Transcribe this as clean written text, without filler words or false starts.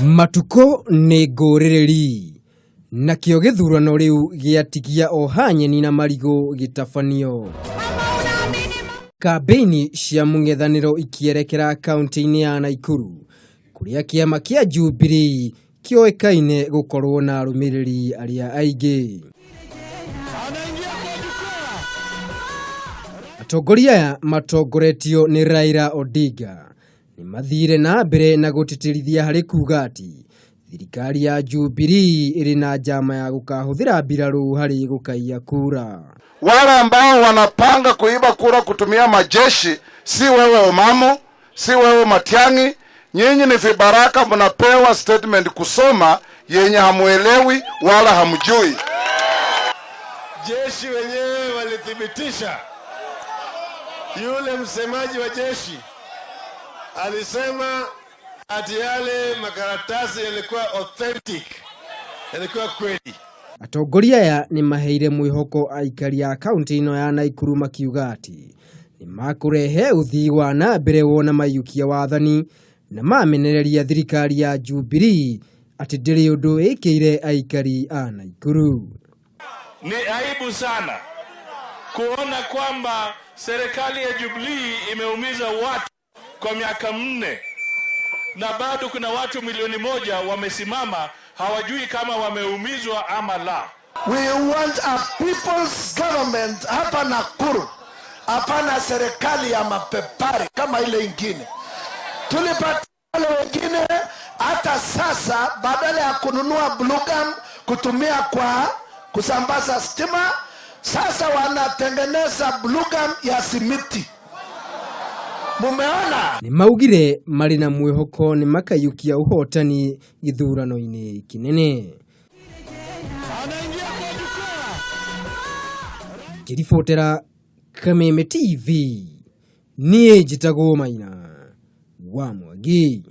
Matuko nĩ ngũrĩrĩri na kĩo gĩthurano rĩu gĩatigia o hanyeni na marigũ gĩtabanio. Kambĩini cia mũng'ethanĩro ikĩerekera kaunti-inĩ ya Nakuru kũrĩa kĩama kĩa Jubilee kĩoĩkaine gũkorwo na arũmĩrĩri arĩa aingĩ. Atongoria aya matongoretio nĩ Raila Odinga nĩ mathire na mbere na gũtĩtĩrithia harĩ kuuga atĩ thirikari ya Jubilee ĩrĩ na njama ya gũkahũthĩra mbirarũ harĩ gũkaiya kura. Wale ambao wanapanga kuiba kura kutumia majeshi, si wewe Omamo, si wewe Matiang'i, nyinyi ni vibaraka, mnapewa statement kusoma yenye hamuelewi wala hamjui. Jeshi wenyewe walithibitisha. Yule msemaji wa jeshi alisema ati yale makaratasi yalikuwa authentic, yalikuwa kweli. Atongoria aya nĩ maheire mwĩhoko aikari a kaunti ĩno ya Nakuru makiuga atĩ nĩ makũrehe ũthii wa na mbere wona maiyũkia wathani na mamenereria thirikari ya Jubilee atĩ ndĩrĩ ũndũ ĩkĩire aikari a Nakuru. Ni aibu sana kuona kwamba serikali ya Jubilee imeumiza watu kwa miaka 4 na bado kuna watu milioni 1 wamesimama hawajui kama wameumizwa ama la. We want a people's government hapa Nakuru. Hapana serikali ya mapepari kama ile ingine. Tulipata wale wengine hata sasa badala ya kununua blue gum kutumia kwa kusambaza stima, sasa wanatengeneza blue gum ya simiti. Mumeona? Nĩ maugire marĩ na mwĩhoko nĩ makayukia ũhotani gĩthurano-inĩ kĩnene. Ngĩribotera Kameme TV, niĩ njĩtagwo Maina wa Mwangi.